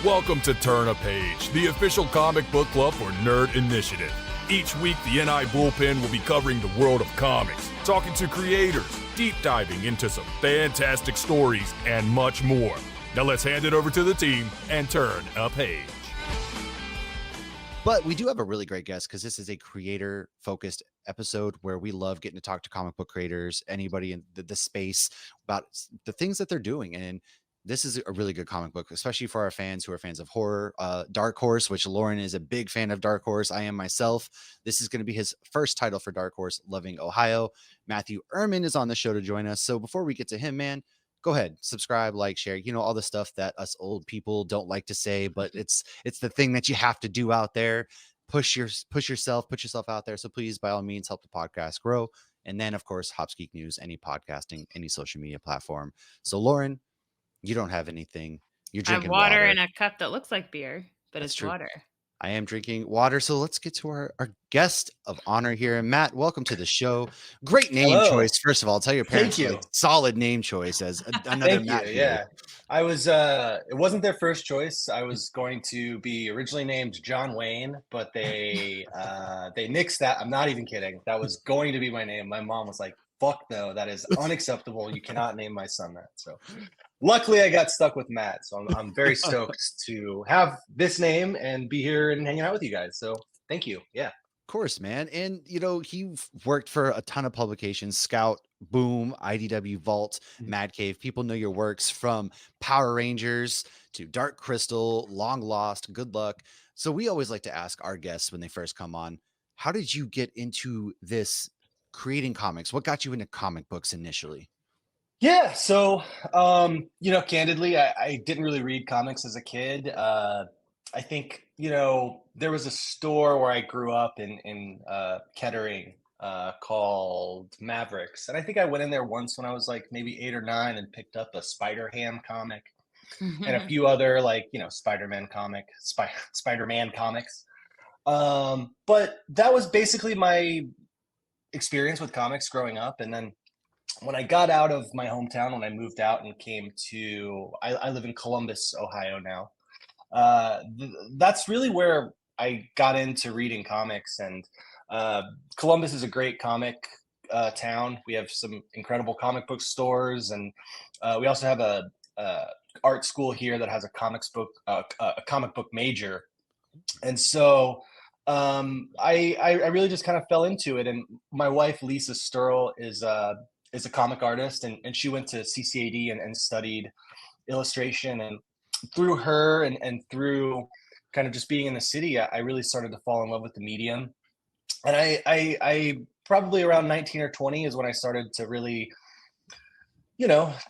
Welcome to Turn a Page, the official comic book club for Nerd Initiative. Each week, the NI Bullpen will be covering the world of comics, talking to creators, deep diving into some fantastic stories, and much more. Now let's hand it over to the team and turn a page. But we do have a really great guest because this is a creator-focused episode where we love getting to talk to comic book creators, anybody in the space about the things that they're doing. And this is a really good comic book, especially for our fans who are fans of horror. Dark Horse, which Lauren is a big fan of Dark Horse. I am myself. This is going to be his first title for Dark Horse, Loving Ohio. Matthew Erman is on the show to join us. So before we get to him, man, go ahead, subscribe, like, share, all the stuff that us old people don't like to say, but it's the thing that you have to do out there. Push yourself out there. So please, by all means, help the podcast grow. And then, of course, Hops Geek News, any podcasting, any social media platform. So Lauren, you don't have anything. You're drinking water in a cup that looks like beer, but it's true. Water. I am drinking water. So let's get to our guest of honor here. And Matt, welcome to the show. Great name choice. First of all, tell your parents. Thank you. Solid name choice as another Matt. Yeah. I was, it wasn't their first choice. I was going to be originally named John Wayne, but they nixed that. I'm not even kidding. That was going to be my name. My mom was like, fuck no, that is unacceptable. You cannot name my son that. So luckily I got stuck with Matt. So I'm very stoked to have this name and be here and hanging out with you guys. So thank you. Yeah. Of course, man. And, you've worked for a ton of publications, Scout, Boom, IDW Vault, Mad Cave. People know your works from Power Rangers to Dark Crystal, Long Lost, Good Luck. So we always like to ask our guests when they first come on, how did you get into this creating comics? What got you into comic books initially? Yeah. So, candidly, I didn't really read comics as a kid. I think, there was a store where I grew up in Kettering called Mavericks. And I think I went in there once when I was like maybe 8 or 9 and picked up a Spider-Ham comic and a few other Spider-Man comics. But that was basically my experience with comics growing up. And then when I got out of my hometown, when I moved out and came to, I live in Columbus, Ohio now. That's really where I got into reading comics. And Columbus is a great comic town. We have some incredible comic book stores, and we also have a art school here that has a comic book major. And so I really just kind of fell into it. And my wife, Lisa Sturl, is a comic artist, and she went to CCAD and studied illustration. And through her and through kind of just being in the city, I really started to fall in love with the medium. And I probably around 19 or 20 is when I started to really,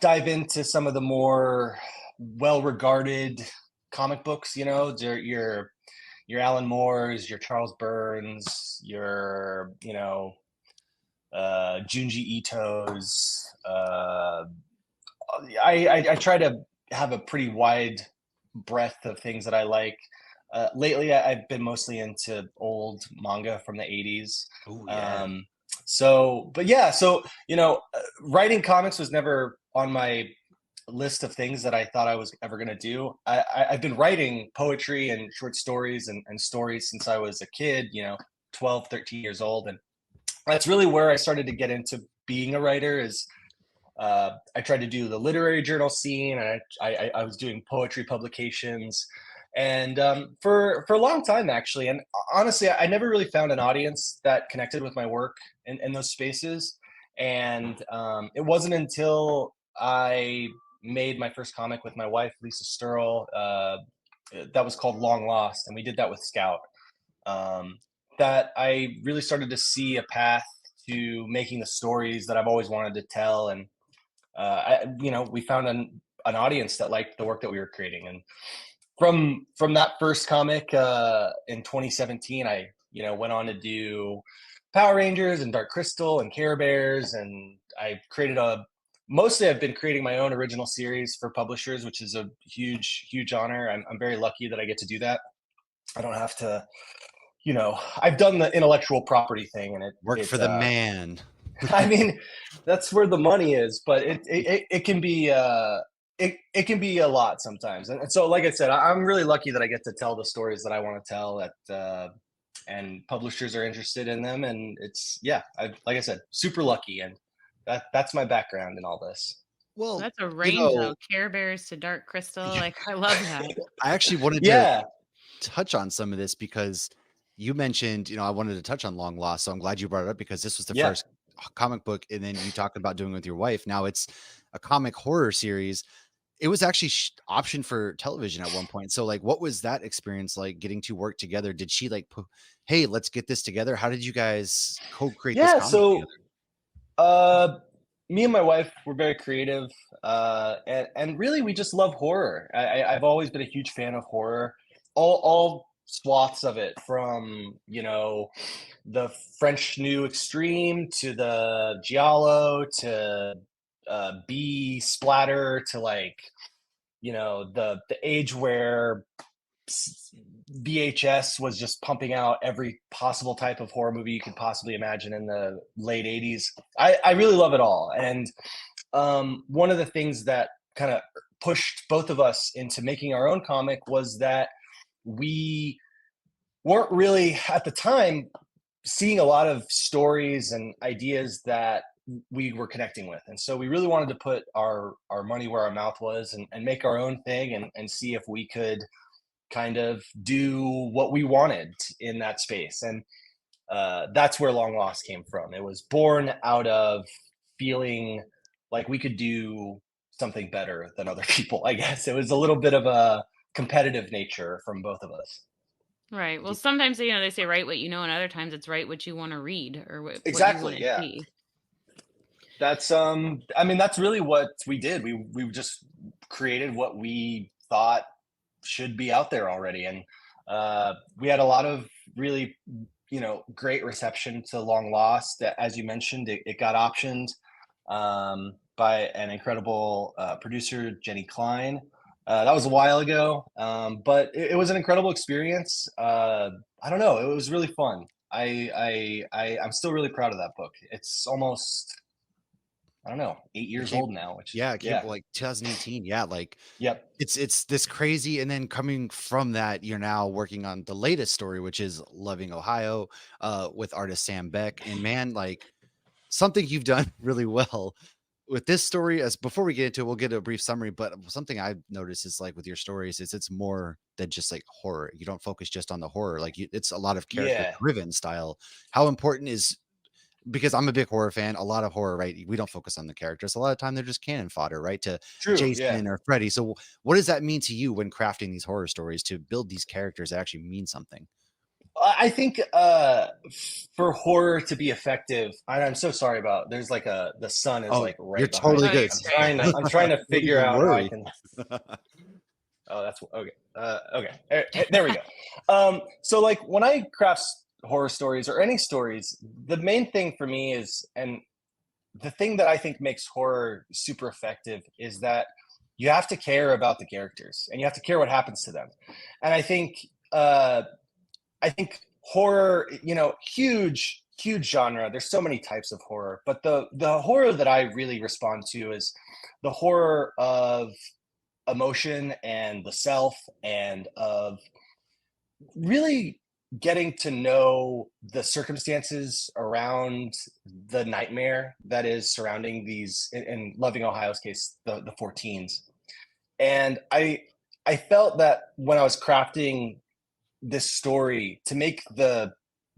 dive into some of the more well-regarded comic books, your Alan Moore's, your Charles Burns, your, Junji Ito's. I try to have a pretty wide breadth of things that I like. Lately, I've been mostly into old manga from the 80s. Ooh, yeah. Writing comics was never on my list of things that I thought I was ever going to do. I've been writing poetry and short stories and stories since I was a kid, 12, 13 years old. And that's really where I started to get into being a writer is I tried to do the literary journal scene, and I was doing poetry publications. And for a long time, actually, and honestly, I never really found an audience that connected with my work in those spaces. And it wasn't until I made my first comic with my wife, Lisa Sturl, that was called Long Lost, and we did that with Scout, that I really started to see a path to making the stories that I've always wanted to tell. And we found an audience that liked the work that we were creating. And from that first comic in 2017, I went on to do Power Rangers and Dark Crystal and Care Bears, and I created mostly I've been creating my own original series for publishers, which is a huge honor. I'm very lucky that I get to do that. I don't have to, I've done the intellectual property thing, and it for the man. I mean, that's where the money is, but it can be it can be a lot sometimes. And so, like I said, I'm really lucky that I get to tell the stories that I want to tell and publishers are interested in them. And it's, yeah, like I said, super lucky. And that's my background in all this. Well, Well, that's a you range know, though. Care Bears to Dark Crystal. yeah, Like, I love that. I actually wanted to Yeah. touch on some of this because you mentioned, I wanted to touch on Long Lost. So I'm glad you brought it up because this was the Yeah. first comic book. And then you talked about doing it with your wife. Now it's a comic horror series. It was actually optioned for television at one point. So like, what was that experience like getting to work together? Did she like, hey, let's get this together? How did you guys co-create this Yeah. comic So, together? me and my wife were very creative, and really we just love horror. I've always been a huge fan of horror, all swaths of it, from the French New Extreme to the giallo to B splatter to like the age where VHS was just pumping out every possible type of horror movie you could possibly imagine in the late 80s. I really love it all. And one of the things that kind of pushed both of us into making our own comic was that we weren't really at the time seeing a lot of stories and ideas that we were connecting with. And so we really wanted to put our money where our mouth was and make our own thing and see if we could kind of do what we wanted in that space. And that's where Long Lost came from. It was born out of feeling like we could do something better than other people, I guess. It was a little bit of a competitive nature from both of us. Right. Well, sometimes they say write what you know, and other times it's write what you want to read or what you Exactly. want to Yeah. see. That's I mean, that's really what we did. We just created what we thought should be out there already. And we had a lot of really, great reception to Long Lost. As you mentioned, it got optioned by an incredible producer, Jenny Klein. That was a while ago, but it was an incredible experience. I don't know, it was really fun. I'm still really proud of that book. It's almost, I don't know, 8 years old now, which Yeah, it came like 2018. Yeah, like Yep. it's this crazy. And then coming from that, you're now working on the latest story, which is Loving Ohio, with artist Sam Beck. And man, like something you've done really well with this story. As before we get into it, we'll get a brief summary. But something I've noticed is like with your stories, is it's more than just like horror. You don't focus just on the horror. Like it's a lot of character Yeah. driven style. How important is, because I'm a big horror fan, a lot of horror, right? We don't focus on the characters. A lot of time they're just cannon fodder, right? To True. Yeah. Jason or Freddy. So what does that mean to you when crafting these horror stories to build these characters that actually mean something? I think for horror to be effective, I'm so sorry about. There's like the sun is like right you're behind totally me. good. I'm trying to Don't figure even out how I worry. can. Oh, that's okay. Okay, there we go. So like when I craft horror stories or any stories, the main thing for me is, and the thing that I think makes horror super effective is that you have to care about the characters and you have to care what happens to them. And I think horror, huge genre. There's so many types of horror, but the horror that I really respond to is the horror of emotion and the self, and of really getting to know the circumstances around the nightmare that is surrounding these, in Loving Ohio's case, the 14s. And I felt that when I was crafting this story, to make the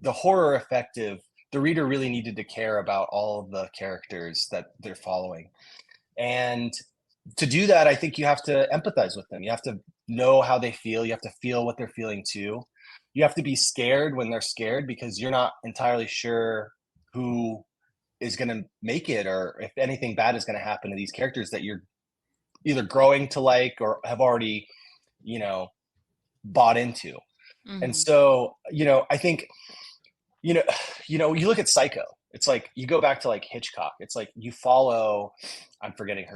horror effective, the reader really needed to care about all of the characters that they're following. And to do that, I think you have to empathize with them. You have to know how they feel. You have to feel what they're feeling too. You have to be scared when they're scared, because you're not entirely sure who is going to make it, or if anything bad is going to happen to these characters that you're either growing to like or have already, bought into. And so, I think, you look at Psycho. It's like you go back to like Hitchcock. It's like you follow, I'm forgetting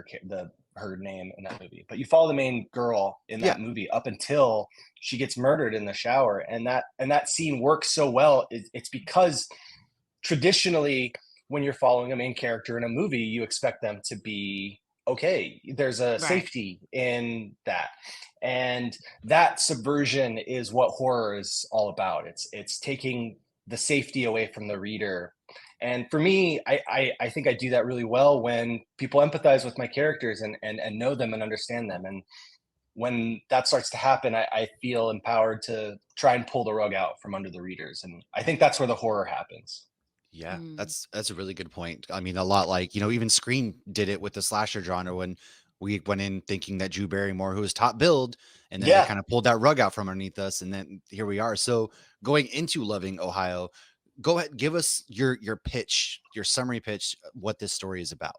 her name in that movie, but you follow the main girl in that movie up until she gets murdered in the shower. And that scene works so well. It's because traditionally when you're following a main character in a movie, you expect them to be okay, there's a Right. safety in that. And that subversion is what horror is all about. It's taking the safety away from the reader. And for me, I think I do that really well when people empathize with my characters and know them and understand them. And when that starts to happen, I feel empowered to try and pull the rug out from under the readers. And I think that's where the horror happens. Yeah, Mm. that's a really good point. I mean, a lot like, even Scream did it with the slasher genre when we went in thinking that Drew Barrymore, who was top billed, and then they Yeah. kind of pulled that rug out from underneath us, and then here we are. So going into Loving Ohio, go ahead, give us your pitch, your summary pitch, what this story is about.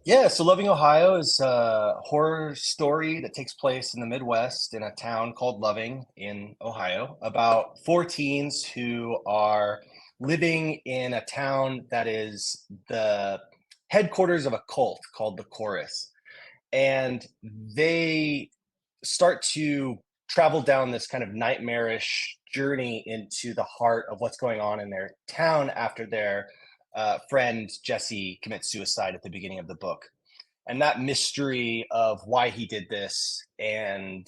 Yeah, so Loving Ohio is a horror story that takes place in the Midwest in a town called Loving in Ohio about four teens who are living in a town that is the headquarters of a cult called the Chorus. And they start to travel down this kind of nightmarish journey into the heart of what's going on in their town after their friend Jesse commits suicide at the beginning of the book. And that mystery of why he did this and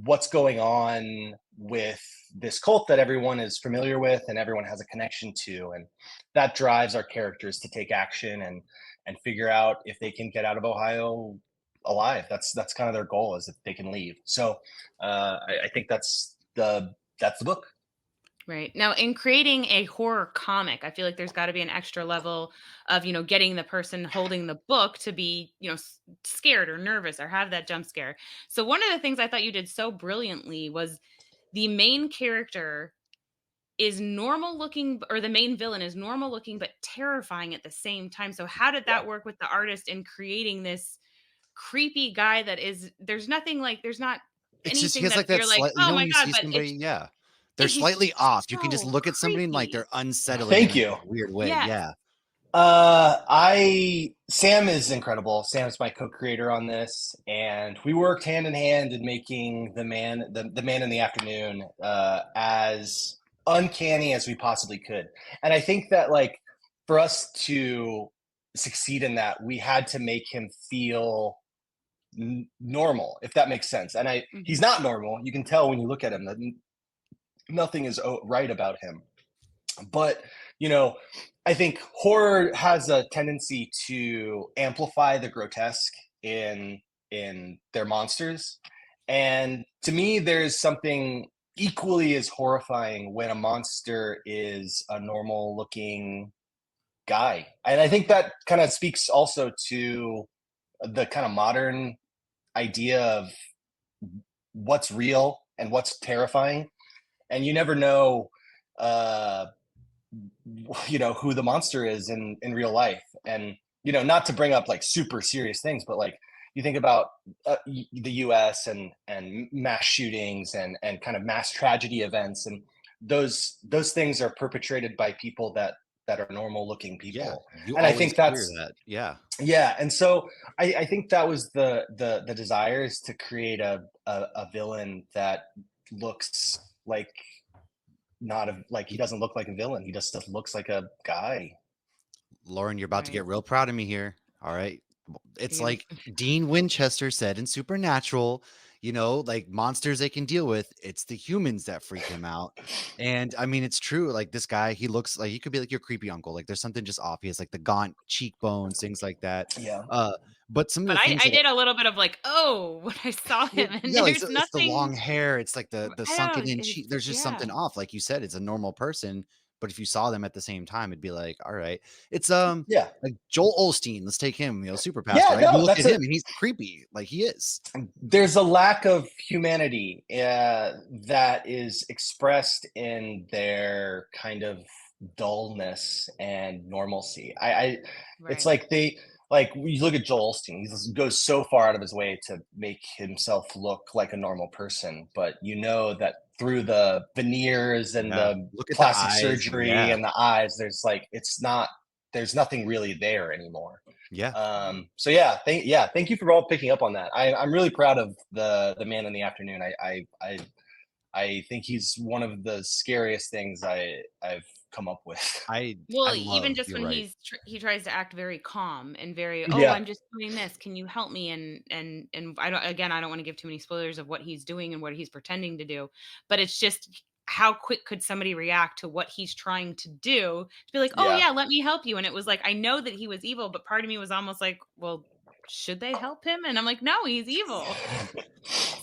what's going on with this cult that everyone is familiar with and everyone has a connection to, and that drives our characters to take action and figure out if they can get out of Ohio alive. That's kind of their goal, is if they can leave. So I think that's the book. Right. Now, in creating a horror comic, I feel like there's got to be an extra level of, getting the person holding the book to be, scared or nervous or have that jump scare. So, one of the things I thought you did so brilliantly was the main character is normal looking, or the main villain is normal looking, but terrifying at the same time. So, how did Yeah. that work with the artist in creating this creepy guy that there's nothing like, there's not It's just he anything has that like that you're like, slight, oh when my you God, see but somebody, yeah, they're he's slightly off. You can just so look at somebody and like creepy. they're unsettling in Thank like you. a weird way. Yes. Yeah. Sam is incredible. Sam's my co-creator on this, and we worked hand in hand in making the man in the afternoon as uncanny as we possibly could. And I think that, like, for us to succeed in that, we had to make him feel normal, if that makes sense. And he's Mhm. not normal. You can tell when you look at him that nothing is right about him. But I think horror has a tendency to amplify the grotesque in their monsters. And to me, there's something equally as horrifying when a monster is a normal looking guy. And I think that kind of speaks also to the kind of modern idea of what's real and what's terrifying. And you never know uh who the monster is in real life. And not to bring up like super serious things, but like you think about the US and mass shootings and kind of mass tragedy events, and those things are perpetrated by people that are normal looking Yeah. people. You And I always think hear that's, that. Yeah. yeah. And so I think that was the desire, is to create a villain that looks like, not like, he doesn't look like a villain. He just looks like a guy. Lauren, you're about to Right. get real proud of me here. All right. It's Yeah. like Dean Winchester said in Supernatural, like monsters they can deal with. It's the humans that freak him out. And I mean, it's true. Like this guy, he looks like he could be like your creepy uncle. Like there's something just off. He has like the gaunt cheekbones, things like that. Yeah. Uh, but some of But the things I that did a little bit of like, "Oh," when I saw well, him, and yeah, like there's it's the nothing. long hair. It's like the I don't sunken know. in It's cheek. There's just something yeah. off. Like you said, it's a normal person. But if you saw them at the same time, it'd be like, all right. It's Yeah. like Joel Osteen. Let's take him. Super pastor, Yeah. right? You No, look at that's him and he's creepy. Like he is. there's a lack of humanity that is expressed in their kind of dullness and normalcy. It's Right. like like you look at Joel Osteen, he goes so far out of his way to make himself look like a normal person, but that through the veneers and Yeah. the Look at the plastic eyes. surgery Yeah. and the eyes, there's nothing really there anymore. Yeah. So yeah, thank you for all picking up on that. I'm really proud of the man in the afternoon. I think he's one of the scariest things I've come up with. I Well, even love, just you're when right. he tries to act very calm and very, "Oh, Yeah. I'm just doing this. Can you help me?" And I don't wanna give too many spoilers of what he's doing and what he's pretending to do, but it's just how quick could somebody react to what he's trying to do to be like, "Oh, Yeah. yeah, let me help you." And it was like, I know that he was evil, but part of me was almost like, "Well, should they help him?" And I'm like, "No, he's evil."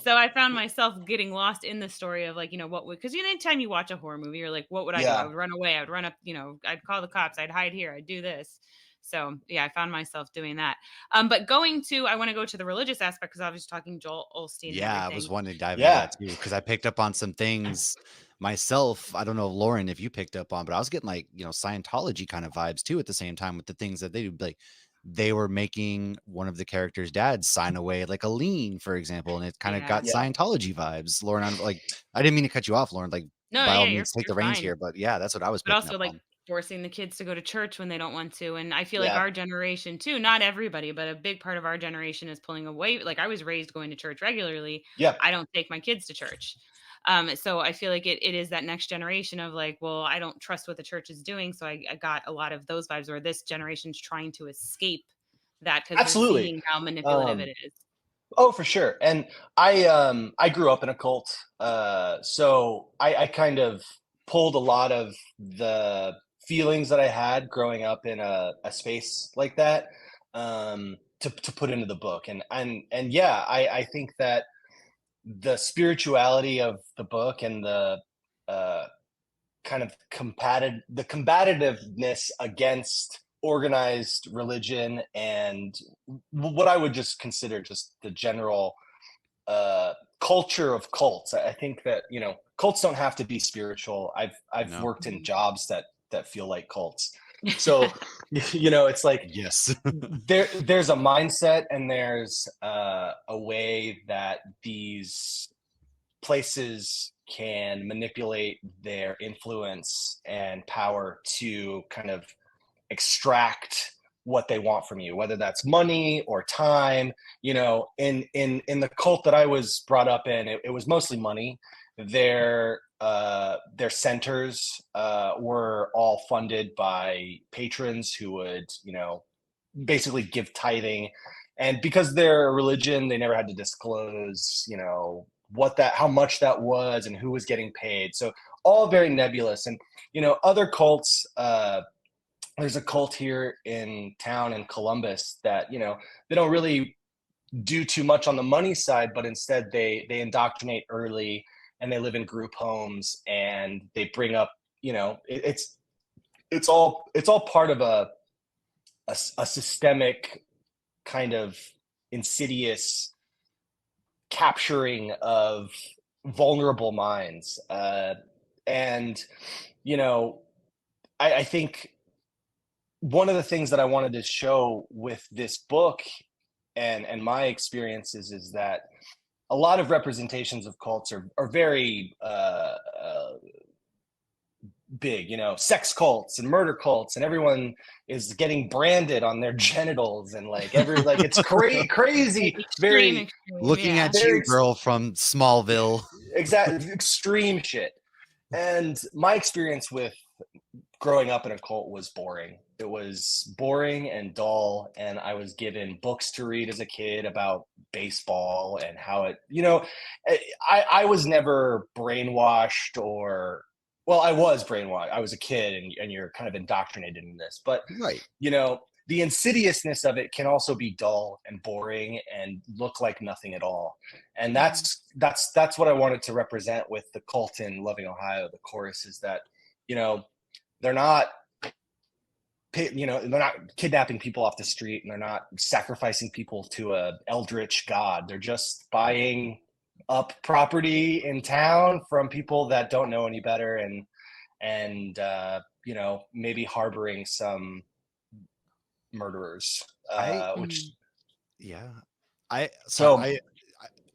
So I found myself getting lost in the story of like, what would, because anytime you watch a horror movie, you're like, what would I do? I Yeah. would run away. I would run up, I'd call the cops. I'd hide here. I'd do this. So yeah, I found myself doing that. But I want to go to the religious aspect because I was talking Joel Olstein and Yeah, I was everything. wanting to dive into Yeah. that too because I picked up on some things myself. I don't know, Lauren, if you picked up on, but I was getting like, Scientology kind of vibes too at the same time with the things that they do. Like they were making one of the characters' dads sign away like a lien, for example, and it kind of Yeah. got Yeah. Scientology vibes. Lauren, I didn't mean to cut you off, Lauren. Like No, by all yeah, means, take you're the reins fine. here. But yeah, that's what I was But picking up also like on. forcing the kids to go to church when they don't want to. And I feel like Yeah. our generation too, not everybody, but a big part of our generation is pulling away. Like I was raised going to church regularly. Yeah. I don't take my kids to church. So I feel like it is that next generation of like, well, I don't trust what the church is doing. So I got a lot of those vibes where this generation's trying to escape that because they're Absolutely. seeing how manipulative it is. Oh, for sure. And I grew up in a cult. So I kind of pulled a lot of the feelings that I had growing up in a space like that, to put into the book. And yeah, I think that the spirituality of the book and the uh kind of combativeness against organized religion and what I would just consider just the general culture of cults. I think that cults don't have to be spiritual. I've No. worked in jobs that feel like cults. So it's like Yes. there's a mindset and there's a way that these places can manipulate their influence and power to kind of extract what they want from you, whether that's money or time. In the cult that I was brought up in, it was mostly money. Their centers were all funded by patrons who would basically give tithing, and because they're a religion, they never had to disclose how much that was and who was getting paid. So all very nebulous. And other cults, there's a cult here in town in Columbus that they don't really do too much on the money side, but instead they indoctrinate early, and they live in group homes, and they bring up it's all part of a systemic kind of insidious capturing of vulnerable minds. And I think one of the things that I wanted to show with this book and my experiences is that a lot of representations of cults are very big, sex cults and murder cults, and everyone is getting branded on their genitals, and like it's crazy, Extreme, very, extreme. Looking Yeah. at you, girl from Smallville. exact extreme shit. And my experience with growing up in a cult was boring. It was boring and dull, and I was given books to read as a kid about baseball and how it, I was never brainwashed, or well, I was brainwashed. I was a kid, and you're kind of indoctrinated in this, but Right. the insidiousness of it can also be dull and boring and look like nothing at all. And that's what I wanted to represent with the cult in Loving Ohio. The chorus is that they're not they're not kidnapping people off the street, and they're not sacrificing people to a eldritch god. They're just buying up property in town from people that don't know any better, and maybe harboring some murderers, which Yeah. I so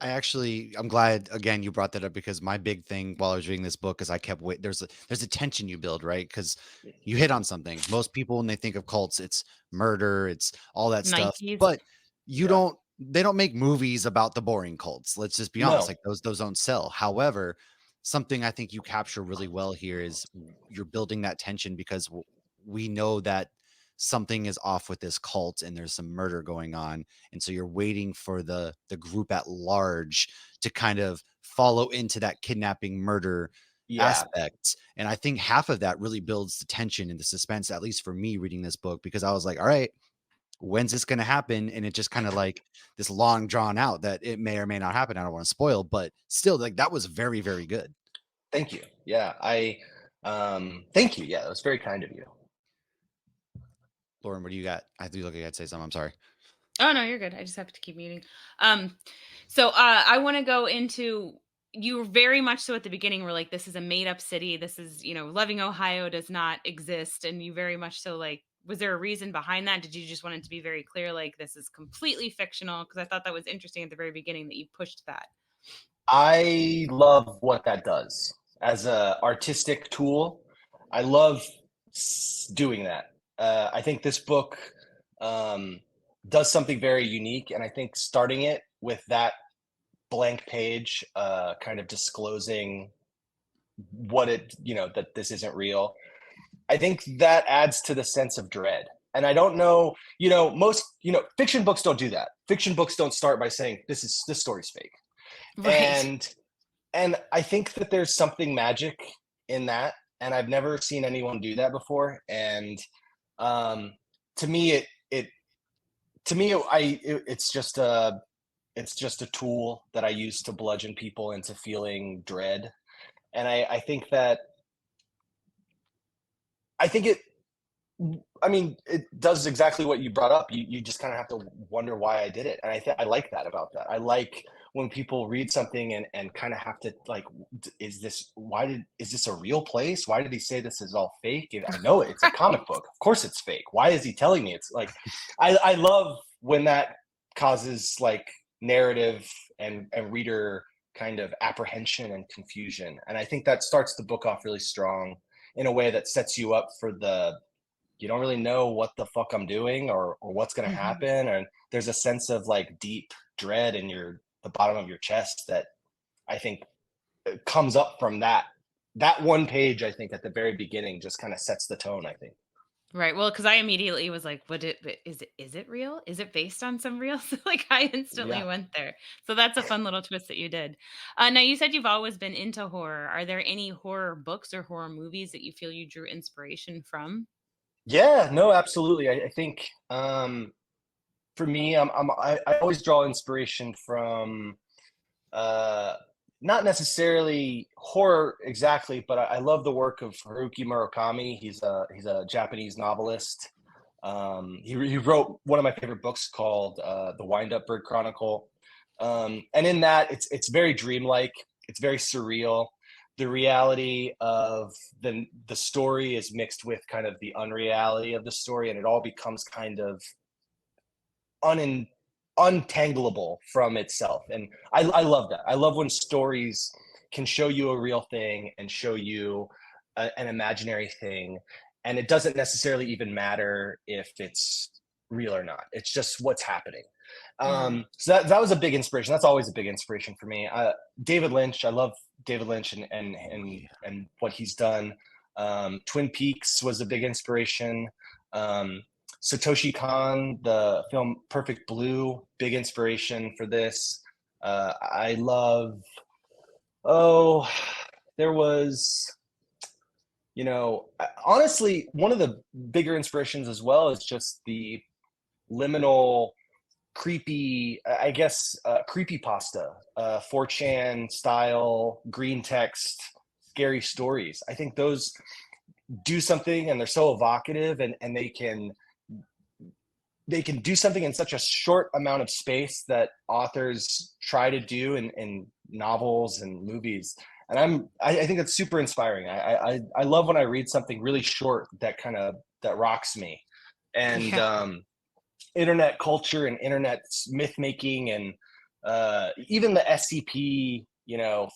actually, I'm glad again you brought that up because my big thing while I was reading this book is I kept there's a tension you build, right? Because you hit on something. Most people when they think of cults, it's murder, it's all that stuff. 90s. But Yeah. they don't make movies about the boring cults. Let's just be honest, No. like those don't sell. However, something I think you capture really well here is you're building that tension because we know that something is off with this cult and there's some murder going on, and so you're waiting for the group at large to kind of follow into that kidnapping murder Yeah. aspect. And I think half of that really builds the tension and the suspense, at least for me reading this book, because I was like, all right, when's this going to happen? And it just kind of like this long drawn out that it may or may not happen. I don't want to spoil, but still, like, that was very, very good. Thank you. Yeah. Thank you. Yeah. That was very kind of you. Lauren, what do you got? I do look like I'd say something. I'm sorry. Oh no, you're good. I just have to keep muting. So I want to go into, you were very much so at the beginning were like, this is a made up city. This is, Loving Ohio does not exist. And you very much so like, was there a reason behind that? Did you just want it to be very clear, like this is completely fictional? Because I thought that was interesting at the very beginning that you pushed that. I love what that does as a artistic tool. I love doing that. I think this book does something very unique, and I think starting it with that blank page, kind of disclosing what that this isn't real, I think that adds to the sense of dread. And I don't know, most fiction books don't do that. Fiction books don't start by saying this story's fake. Right. And I think that there's something magic in that, and I've never seen anyone do that before. And to me, it's just a tool that I use to bludgeon people into feeling dread. And I think it does exactly what you brought up. You just kind of have to wonder why I did it. And I like that about that. I like when people read something and kind of have to like, is this a real place? Why did he say this is all fake? I know it's a comic book. Of course it's fake. Why is he telling me it's like, I love when that causes like narrative and reader kind of apprehension and confusion. And I think that starts the book off really strong in a way that sets you up for you don't really know what the fuck I'm doing or what's going to happen. And there's a sense of like deep dread in the bottom of your chest that I think comes up from that one page. I think at the very beginning just kind of sets the tone, I think. Right. Well, because I immediately was like, is it real? Is it based on some real? So like I instantly went there. So that's a fun little twist that you did. Now you said you've always been into horror. Are there any horror books or horror movies that you feel you drew inspiration from? Yeah, no, absolutely. I think for me, I always draw inspiration from not necessarily horror exactly, but I love the work of Haruki Murakami. He's a Japanese novelist. He wrote one of my favorite books called The Wind-Up Bird Chronicle. And in that, it's very dreamlike. It's very surreal. The reality of the story is mixed with kind of the unreality of the story, and it all becomes kind of untangleable from itself. And I love that. I love when stories can show you a real thing and show you an imaginary thing, and it doesn't necessarily even matter if it's real or not. It's just what's happening. So that was a big inspiration. That's always a big inspiration for me. David Lynch, I love David Lynch and what he's done. Twin Peaks was a big inspiration. Satoshi Kon, the film Perfect Blue, big inspiration for this. I love, there was, honestly, one of the bigger inspirations as well is just the liminal creepy, I guess, creepypasta, 4chan style, green text, scary stories. I think those do something, and they're so evocative, and they can do something in such a short amount of space that authors try to do in novels and movies. And I think it's super inspiring. I love when I read something really short that rocks me. And internet culture and internet myth making and even the SCP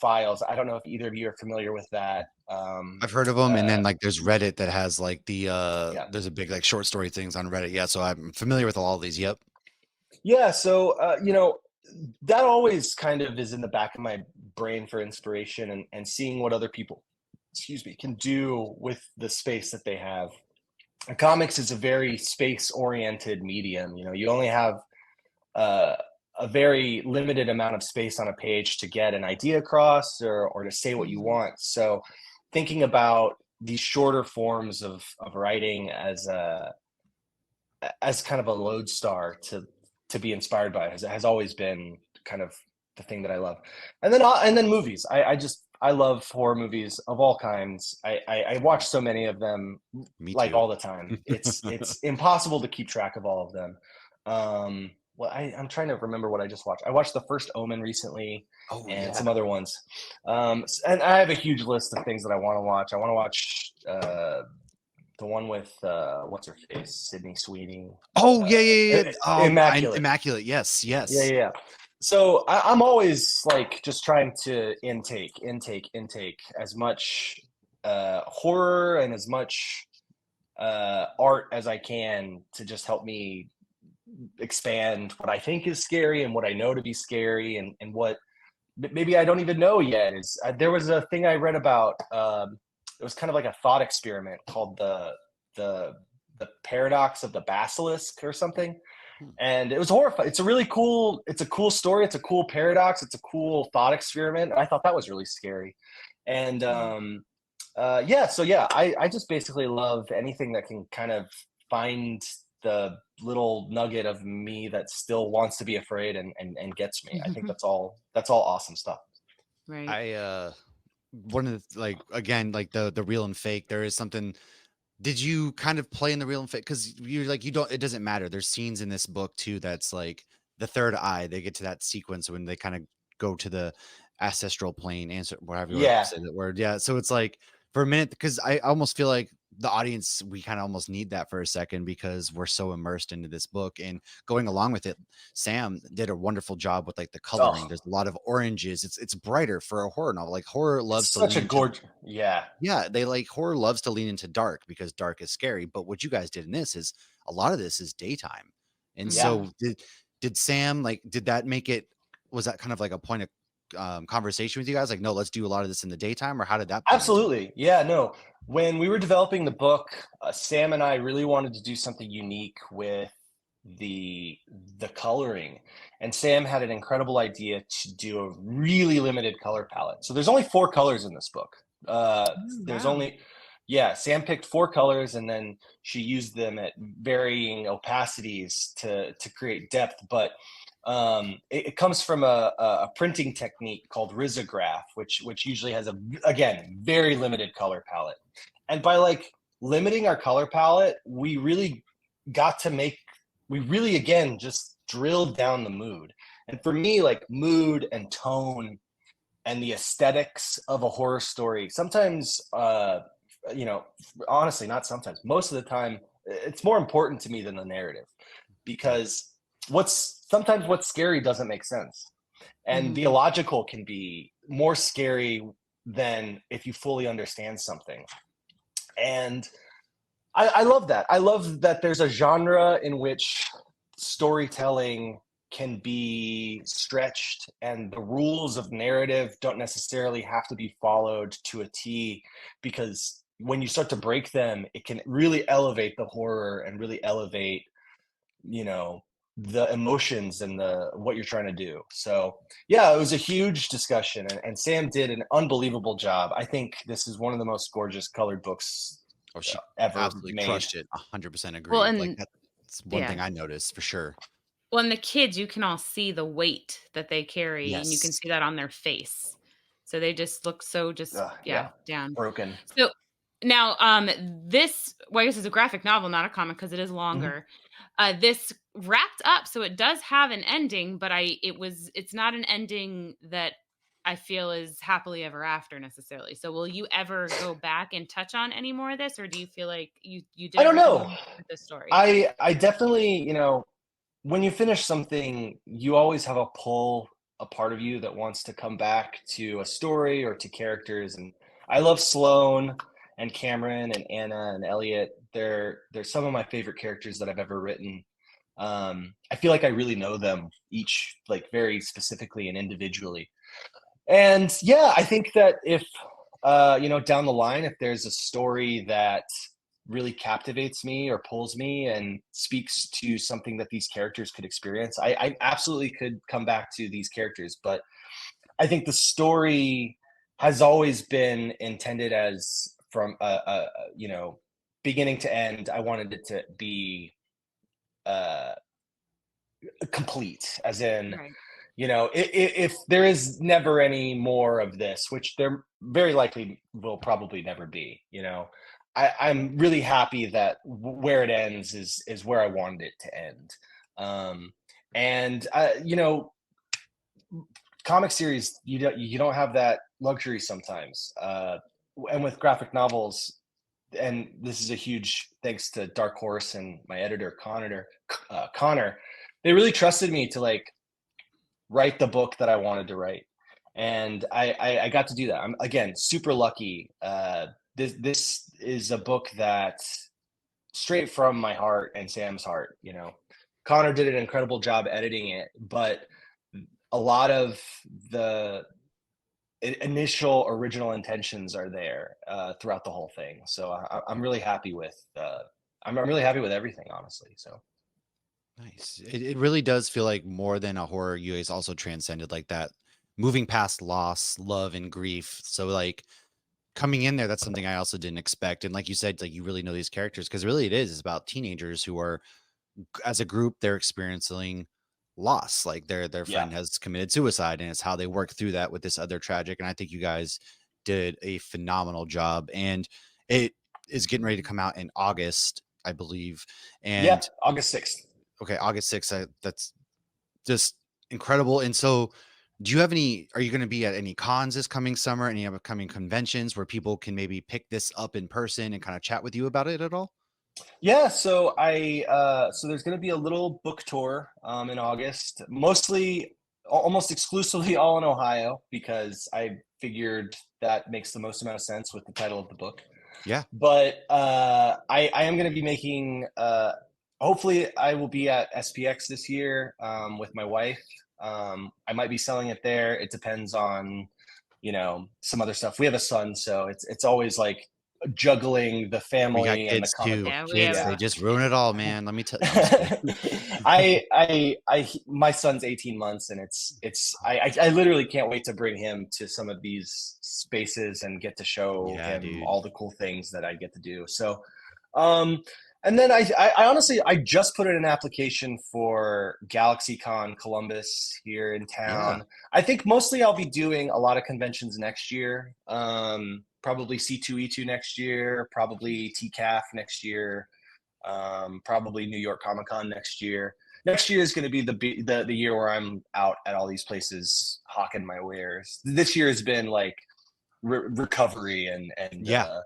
files. I don't know if either of you are familiar with that. I've heard of them, and then like there's Reddit that has like there's a big like short story things on Reddit. Yeah, so I'm familiar with all these. Yep. Yeah, so that always kind of is in the back of my brain for inspiration, and seeing what other people, can do with the space that they have. And comics is a very space oriented medium. You only have uh, a very limited amount of space on a page to get an idea across, or to say what you Mhm. want. So thinking about these shorter forms of writing as kind of a lodestar to be inspired by has always been kind of the thing that I love. And then movies. I love horror movies of all kinds. I watch so many of them, Me like, too. all the time. It's impossible to keep track of all of them. Well, I'm trying to remember what I just watched. I watched the first Omen recently, Oh and yeah. some other ones. And I have a huge list of things that I want to watch. I want to watch the one with what's her face, Sydney Sweeney. Oh yeah. Immaculate. Immaculate. Yes. Yeah. So I'm always like just trying to intake as much horror and as much art as I can to just help me expand what I think is scary and what I know to be scary, and what maybe I don't even know yet. Is there was a thing I read about. It was kind of like a thought experiment called the paradox of the basilisk or something, and it was horrifying. It's a cool story. It's a cool paradox. It's a cool thought experiment. I thought that was really scary. And I just basically love anything that can kind of find the little nugget of me that still wants to be afraid, and gets me. I think that's all awesome stuff. Right. I one of the, like, again, like the real and fake, there is something. Did you kind of play in the real and fake? Because you're like, you don't, it doesn't matter. There's scenes in this book too that's like the third eye. They get to that sequence when they kind of go to the ancestral plane, answer, whatever you want to Yeah, say that word. Yeah. So it's like for a minute, because I almost feel like the audience, we kind of almost need that for a second because we're so immersed into this book. And going along with it, Sam did a wonderful job with like the coloring. oh, There's a lot of oranges. It's brighter for a horror novel. Like horror loves it's to such lean a into, gorgeous. Yeah, yeah, they like, horror loves to lean into dark because dark is scary. But what you guys did in this is a lot of this is daytime. And yeah. Mhm. so did Sam, like, did that make it, was that kind of like a point of conversation with you guys? Like, no, let's do a lot of this in the daytime, or how did that play into it? Absolutely. Yeah, no. When we were developing the book, Sam and I really wanted to do something unique with the coloring. And Sam had an incredible idea to do a really limited color palette. So there's only 4 colors in this book. Oh, There's wow. only Yeah, Sam picked 4 colors, and then she used them at varying opacities to create depth. But it comes from a printing technique called risograph, which usually has again, very limited color palette. And by like limiting our color palette, we really got to make we really again just drilled down the mood. And for me, like, mood and tone and the aesthetics of a horror story, sometimes you know honestly, not sometimes, most of the time, it's more important to me than the narrative, Yeah. because what's scary doesn't make sense, and the Mhm. illogical can be more scary than if you fully understand something. And I love that. I love that there's a genre in which storytelling can be stretched, and the rules of narrative don't necessarily have to be followed to a T, because when you start to break them, it can really elevate the horror and really elevate, you know, the emotions and the what you're trying to do. So yeah, it was a huge discussion, and Sam did an unbelievable job. I think this is one of the most gorgeous colored books Oh, she ever absolutely made. crushed it. 100% Well, agree. Like and that's one yeah. thing I noticed for sure. Well, and the kids, you can all see the weight that they carry, and you can Yes. see that on their face. So they just look so just, yeah, Yeah, down. broken. So now, this, well, I guess it's a graphic novel, not a comic, because it is Mhm. longer. This wrapped up, so it does have an ending, but it's not an ending that I feel is happily ever after necessarily. So will you ever go back and touch on any more of this, or do you feel like you did I don't everything you know. needed with this story? I definitely, when you finish something, you always have a part of you that wants to come back to a story or to characters. And I love Sloane and Cameron and Anna and Elliott. They're some of my favorite characters that I've ever written. I feel like I really know them each like very specifically and individually. And yeah, I think that if down the line, if there's a story that really captivates me or pulls me and speaks to something that these characters could experience, I absolutely could come back to these characters. But I think the story has always been intended as from beginning to end. I wanted it to be uh complete, as in, Right. if there is never any more of this, which there very likely will probably never be, I'm really happy that where it ends is where I wanted it to end. And comic series, you don't have that luxury sometimes. And with graphic novels, and this is a huge thanks to Dark Horse and my editor Connor. They really trusted me to like write the book that I wanted to write, and I got to do that. I'm again super lucky. This is a book that straight from my heart and Sam's heart. Connor did an incredible job editing it, but a lot of the initial original intentions are there throughout the whole thing. So I'm really happy with I'm really happy with everything, honestly. So Nice. It really does feel like more than a horror, you guys also transcended like that, moving past loss, love, and grief. So like coming in there, that's something I also didn't expect. And like you said, like you really know these characters because really it is about teenagers who are, as a group, they're experiencing loss. Like their yeah, friend has committed suicide, and it's how they work through that with this other tragic. And I think you guys did a phenomenal job. And it is getting ready to come out in August, I believe. yeah, And August 6th. okay, August 6th. That's just incredible. And so, do you have any? Are you going to be at any cons this coming summer? Any upcoming conventions where people can maybe pick this up in person and kind of chat with you about it at all? Yeah, so so there's going to be a little book tour in August, mostly almost exclusively all in Ohio, because I figured that makes the most amount of sense with the title of the book. Yeah. But I am going to be making hopefully I will be at SPX this year with my wife. I might be selling it there. It depends on some other stuff. We have a son, so it's always like juggling the We got family and the kids comic too. book. Yeah, we have Kids, they Yeah. just ruin it all, man. Let me tell. No, I'm just kidding. My son's 18 months, and I literally can't wait to bring him to some of these spaces and get to show Yeah, him dude. all the cool things that I get to do. So, and then I honestly, I just put in an application for GalaxyCon Columbus here in Yeah. town. I think mostly I'll be doing a lot of conventions next year. Probably C2E2 next year, probably TCAF next year, probably New York Comic Con next year. Next year is going to be the year where I'm out at all these places hawking my wares. This year has been like recovery and Yeah.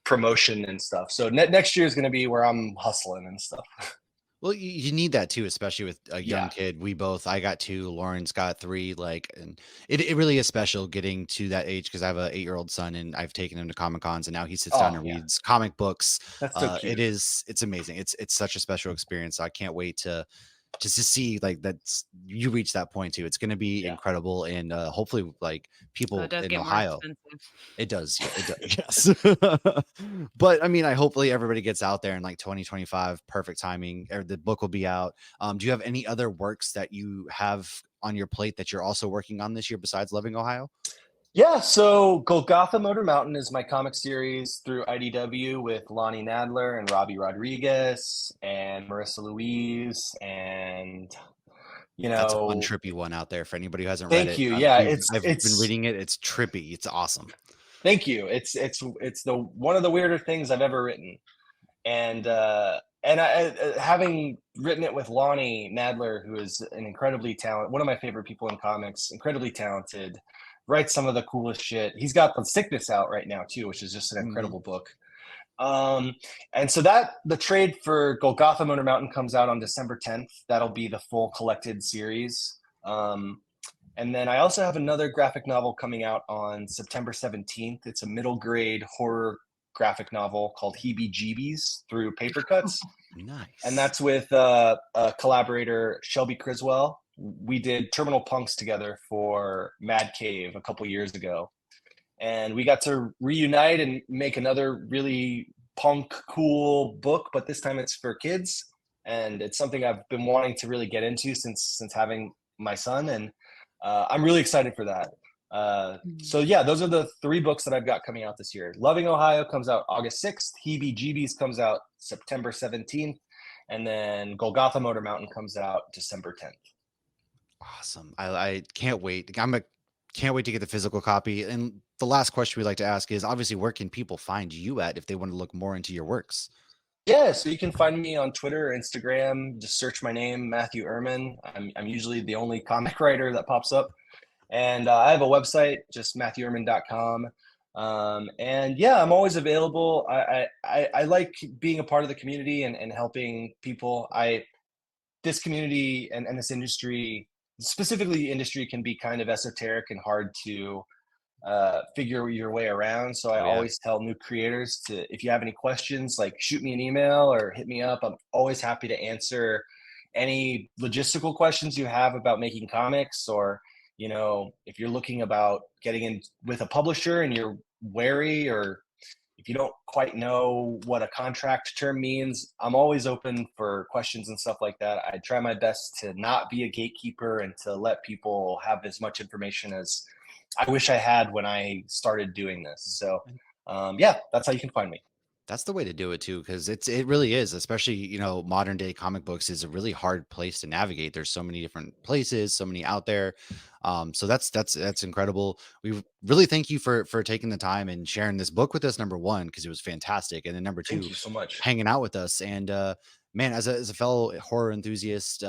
promotion and stuff. So next year is going to be where I'm hustling and stuff. Well, you need that too, especially with a young Yeah. kid. I got 2, Lauren's got 3, like, and it really is special getting to that age because I have a 8-year-old son and I've taken him to Comic Cons and now he sits down Oh and yeah, reads comic books. that's so cute. It's amazing. It's such a special experience. I can't wait to just to see like that's you reach that point too. It's going to be Yeah. incredible. And hopefully like So people it does in get more Ohio, expensive. it does. Yeah, it does. Yes. But I mean, I hopefully everybody gets out there in like 2025. Perfect timing. The book will be out. Do you have any other works that you have on your plate that you're also working on this year besides Loving Ohio? Yeah, so Golgotha Motor Mountain is my comic series through IDW with Lonnie Nadler and Robbie Rodriguez and Marissa Louise, and That's a fun, trippy one out there for anybody who hasn't read thank it. you. Yeah, I've been it's reading it. It's trippy. It's awesome. thank you. It's the one of the weirder things I've ever written, and having written it with Lonnie Nadler, who is an incredibly talented, one of my favorite people in comics, incredibly talented, writes some of the coolest shit. He's got The Sickness out right now too, which is just an incredible book. And so that the trade for Golgotha Motor Mountain comes out on December 10th. That'll be the full collected series. And then I also have another graphic novel coming out on September 17th. It's a middle grade horror graphic novel called Heebie-Jeebies through Paper Cuts. Nice. And that's with collaborator Shelby Criswell. We did Terminal Punks together for Mad Cave a couple years ago. And we got to reunite and make another really punk, cool book, but this time it's for kids. And it's something I've been wanting to really get into since having my son. And I'm really excited for that. So yeah, those are the 3 books that I've got coming out this year. Loving Ohio comes out August 6th. Heebie-Jeebies comes out September 17th. And then Golgotha Motor Mountain comes out December 10th. Awesome. I can't wait. Can't wait to get the physical copy. And the last question we like to ask is, obviously, where can people find you at if they want to look more into your works? Yeah, so you can find me on Twitter or Instagram. Just search my name, Matthew Erman. I'm usually the only comic writer that pops up. And I have a website, just matthewerman.com. And yeah, I'm always available. I like being a part of the community and helping people. This community and this industry, specifically industry, can be kind of esoteric and hard to figure your way around. So I always tell new creators to, if you have any questions, like shoot me an email or hit me up. I'm always happy to answer any logistical questions you have about making comics, or if you're looking about getting in with a publisher and you're wary, or if you don't quite know what a contract term means, I'm always open for questions and stuff like that. I try my best to not be a gatekeeper and to let people have as much information as I wish I had when I started doing this. So yeah, that's how you can find me. That's the way to do it too, because it really is, especially modern day comic books is a really hard place to navigate. There's so many different places, so many out there. So that's incredible. We really thank you for taking the time and sharing this book with us, number one, because it was fantastic, and then number 2, Thank you so much. hanging out with us. And man, as a fellow horror enthusiast,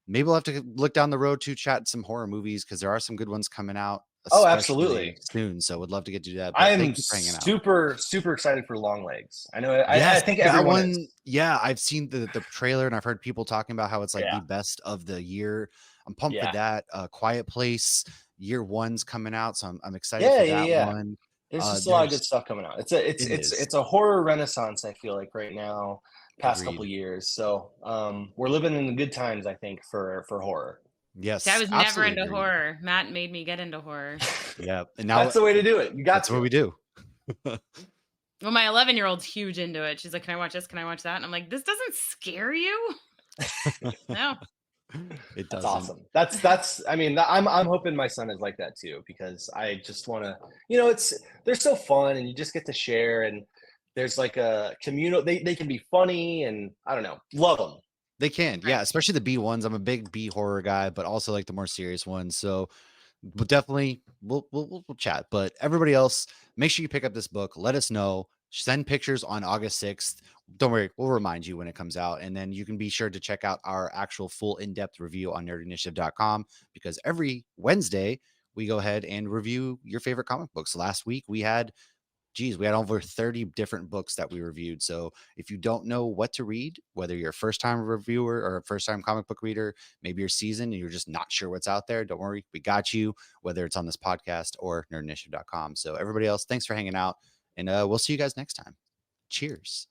maybe we'll have to look down the road to chat some horror movies, because there are some good ones coming out. Oh, absolutely. Soon. So would love to get to that. But I am thank you for hanging out. super excited for Long Legs. I know. Yes, I think that everyone one. is. Yeah, I've seen the trailer and I've heard people talking about how it's like Yeah. the best of the year. I'm pumped for Yeah. that. Quiet Place year 1's coming out, so I'm excited for that one. There's just a lot of good stuff coming out. It's a horror renaissance, I feel like, right now, past couple years. So we're living in the good times, I think, for horror. Yes, I was never absolutely into agreed. horror. Matt made me get into horror. Yeah, and now That's the way to do it. You got that's what we do. Well, my 11-year-old's huge into it. She's like, "Can I watch this? Can I watch that?" And I'm like, "This doesn't scare you." No. It That's doesn't. awesome. That's. I mean, I'm hoping my son is like that too, because I just want to. They're so fun, and you just get to share, and there's like a communal. They can be funny, and I don't know, love them. They can, Right. yeah, especially the B ones. I'm a big B horror guy, but also like the more serious ones. So but definitely we'll chat. But everybody else, make sure you pick up this book. Let us know. Send pictures on August 6th. Don't worry, we'll remind you when it comes out. And then you can be sure to check out our actual full in-depth review on nerdinitiative.com, because every Wednesday we go ahead and review your favorite comic books. Last week we had over 30 different books that we reviewed. So if you don't know what to read, whether you're a first-time reviewer or a first-time comic book reader, maybe you're seasoned and you're just not sure what's out there, don't worry. We got you, whether it's on this podcast or nerdinitiative.com. So everybody else, thanks for hanging out, and we'll see you guys next time. Cheers.